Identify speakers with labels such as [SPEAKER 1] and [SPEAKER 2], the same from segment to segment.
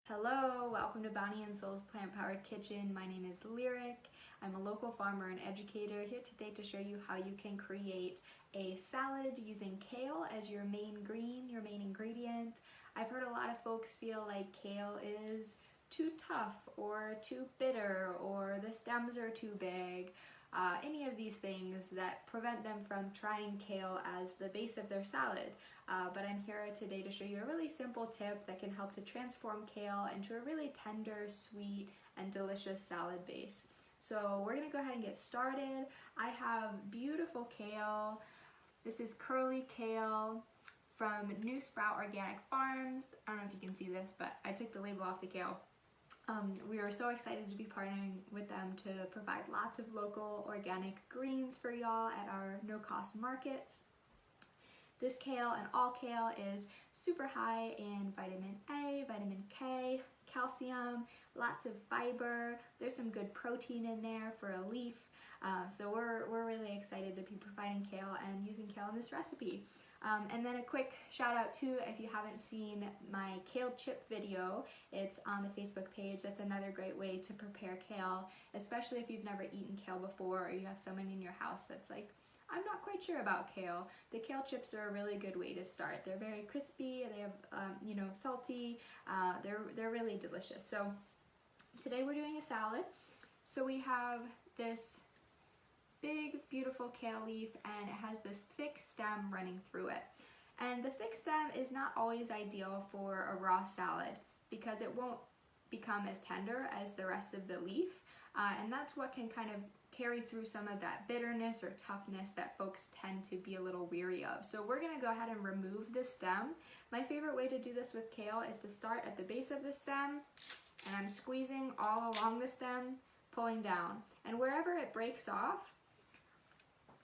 [SPEAKER 1] Hello, welcome to Bonnie and Soul's Plant-Powered Kitchen. My name is Lyric. I'm a local farmer and educator here today to show you how you can create a salad using kale as your main ingredient. I've heard a lot of folks feel like kale is too tough or too bitter or the stems are too big. Any of these things that prevent them from trying kale as the base of their salad. But I'm here today to show you a really simple tip that can help to transform kale into a really tender, sweet, and delicious salad base. So we're gonna go ahead and get started. I have beautiful kale. This is curly kale from New Sprout Organic Farms. I don't know if you can see this, but I took the label off the kale. We are so excited to be partnering with them to provide lots of local organic greens for y'all at our no-cost markets. This kale and all kale is super high in vitamin A, vitamin K, calcium, lots of fiber. There's some good protein in there for a leaf. So we're really excited to be providing kale and using kale in this recipe. And then a quick shout out too, if you haven't seen my kale chip video, it's on the Facebook page. That's another great way to prepare kale, especially if you've never eaten kale before or you have someone in your house that's like, I'm not quite sure about kale. The kale chips are a really good way to start. They're very crispy, they have, salty, they're really delicious. So today we're doing a salad. So we have this big, beautiful kale leaf and it has this thick stem running through it. And the thick stem is not always ideal for a raw salad because it won't become as tender as the rest of the leaf. And that's what can kind of carry through some of that bitterness or toughness that folks tend to be a little weary of. So we're gonna go ahead and remove the stem. My favorite way to do this with kale is to start at the base of the stem and I'm squeezing all along the stem, pulling down. And wherever it breaks off,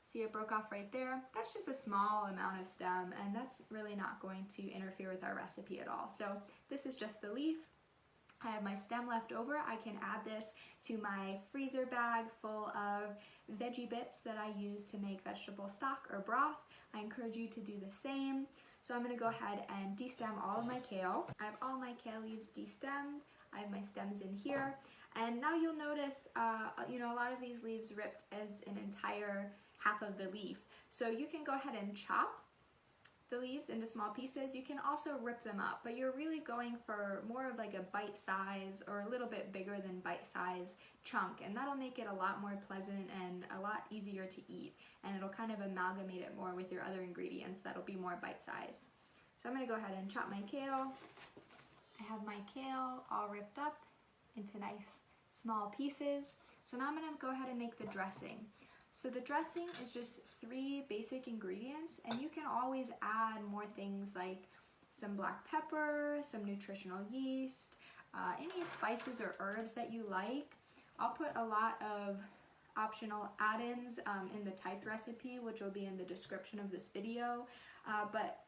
[SPEAKER 1] see it broke off right there, that's just a small amount of stem and that's really not going to interfere with our recipe at all. So this is just the leaf. I have my stem left over. I can add this to my freezer bag full of veggie bits that I use to make vegetable stock or broth. I encourage you to do the same. So I'm gonna go ahead and destem all of my kale. I have all my kale leaves destemmed. I have my stems in here. And now you'll notice, a lot of these leaves ripped as an entire half of the leaf. So you can go ahead and chop the leaves into small pieces. You can also rip them up, but you're really going for more of like a bite size or a little bit bigger than bite size chunk, and that'll make it a lot more pleasant and a lot easier to eat, and it'll kind of amalgamate it more with your other ingredients that'll be more bite size. So I'm gonna go ahead and chop my kale. I have my kale all ripped up into nice small pieces. So now I'm gonna go ahead and make the dressing. So the dressing is just 3 basic ingredients, and you can always add more things like some black pepper, some nutritional yeast, any spices or herbs that you like. I'll put a lot of optional add-ins in the typed recipe, which will be in the description of this video, but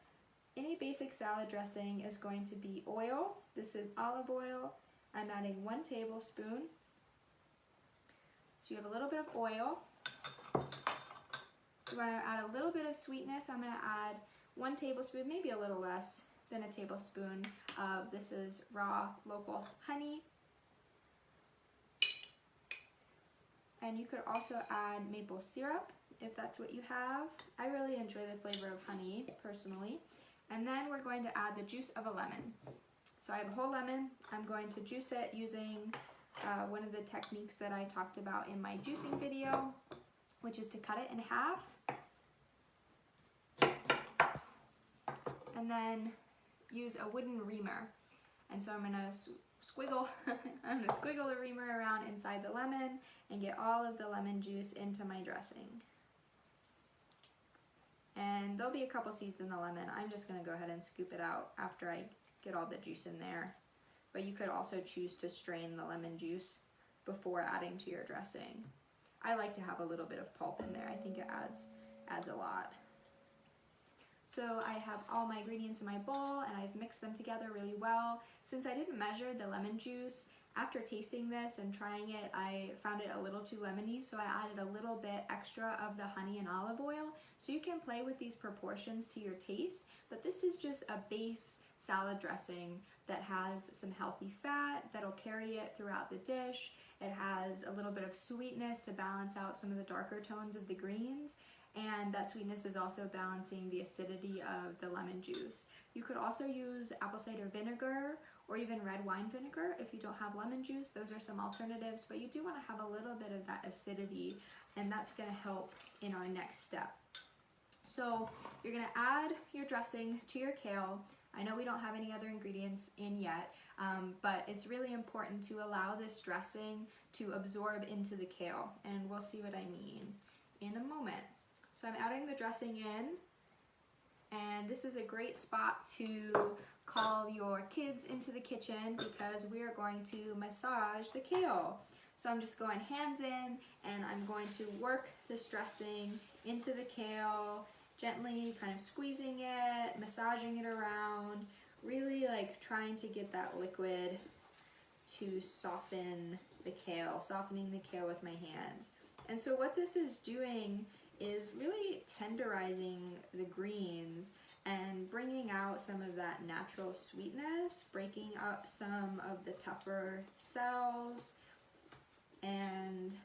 [SPEAKER 1] any basic salad dressing is going to be oil. This is olive oil. I'm adding 1 tablespoon. So you have a little bit of oil. You want to add a little bit of sweetness. I'm going to add 1 tablespoon, maybe a little less than a tablespoon of this is raw local honey. And you could also add maple syrup if that's what you have. I really enjoy the flavor of honey personally. And then we're going to add the juice of a lemon. So I have a whole lemon. I'm going to juice it using one of the techniques that I talked about in my juicing video, which is to cut it in half and then use a wooden reamer. And so I'm gonna squiggle the reamer around inside the lemon and get all of the lemon juice into my dressing. And there'll be a couple seeds in the lemon. I'm just gonna go ahead and scoop it out after I get all the juice in there. But you could also choose to strain the lemon juice before adding to your dressing. I like to have a little bit of pulp in there. I think it adds a lot. So I have all my ingredients in my bowl and I've mixed them together really well. Since I didn't measure the lemon juice, after tasting this and trying it, I found it a little too lemony, so I added a little bit extra of the honey and olive oil. So you can play with these proportions to your taste, but this is just a base salad dressing that has some healthy fat that'll carry it throughout the dish. It has a little bit of sweetness to balance out some of the darker tones of the greens, and that sweetness is also balancing the acidity of the lemon juice. You could also use apple cider vinegar or even red wine vinegar if you don't have lemon juice. Those are some alternatives, but you do want to have a little bit of that acidity, and that's going to help in our next step. So you're going to add your dressing to your kale. I know we don't have any other ingredients in yet, but it's really important to allow this dressing to absorb into the kale, and we'll see what I mean in a moment. So I'm adding the dressing in, and this is a great spot to call your kids into the kitchen because we are going to massage the kale. So I'm just going hands in, and I'm going to work this dressing into the kale, gently kind of squeezing it, massaging it around, really like trying to get that liquid to soften the kale, softening the kale with my hands. And so what this is doing is really tenderizing the greens and bringing out some of that natural sweetness, breaking up some of the tougher cells, and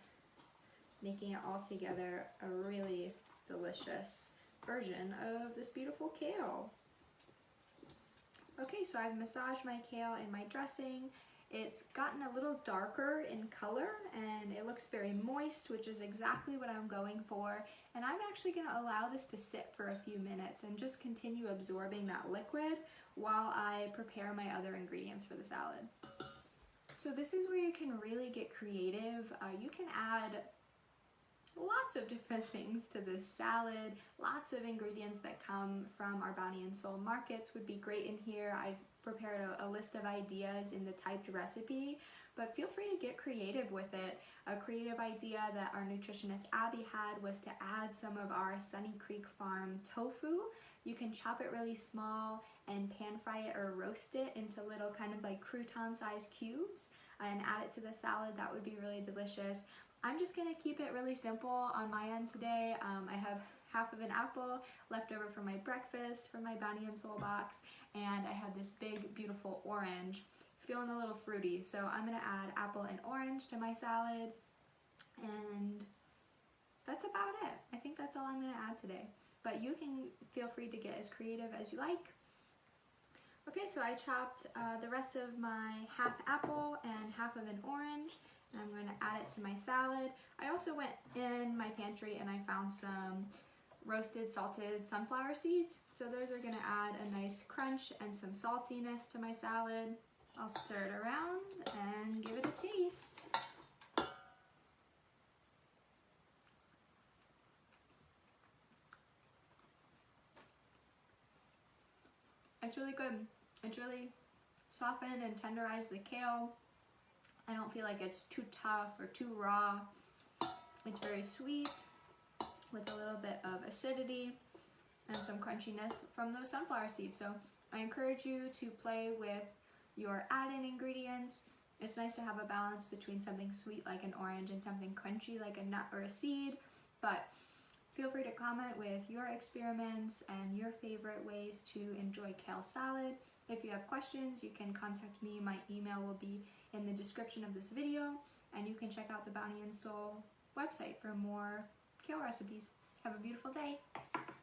[SPEAKER 1] making it all together a really delicious version of this beautiful kale. Okay, so I've massaged my kale in my dressing. It's gotten a little darker in color and it looks very moist, which is exactly what I'm going for. And I'm actually going to allow this to sit for a few minutes and just continue absorbing that liquid while I prepare my other ingredients for the salad. So this is where you can really get creative. You can add lots of different things to this salad. Lots of ingredients that come from our Body and Soul markets would be great in here. I've prepared a list of ideas in the typed recipe, but feel free to get creative with it. A creative idea that our nutritionist Abby had was to add some of our Sunny Creek Farm tofu. You can chop it really small and pan fry it or roast it into little kind of like crouton sized cubes and add it to the salad. That would be really delicious. I'm just gonna keep it really simple on my end today. I have half of an apple left over from my breakfast from my Bounty and Soul box, and I have this big beautiful orange, feeling a little fruity. So I'm gonna add apple and orange to my salad, and that's about it. I think that's all I'm gonna add today. But you can feel free to get as creative as you like. Okay, so I chopped the rest of my half apple and half of an orange, and I'm going to add it to my salad. I also went in my pantry and I found some roasted salted sunflower seeds, so those are going to add a nice crunch and some saltiness to my salad. I'll stir it around and give it a taste. It's really good. It's really softened and tenderized the kale. I don't feel like it's too tough or too raw. It's very sweet with a little bit of acidity and some crunchiness from those sunflower seeds. So I encourage you to play with your add-in ingredients. It's nice to have a balance between something sweet like an orange and something crunchy like a nut or a seed, but feel free to comment with your experiments and your favorite ways to enjoy kale salad. If you have questions, you can contact me. My email will be in the description of this video, and you can check out the Bounty and Soul website for more kale recipes. Have a beautiful day.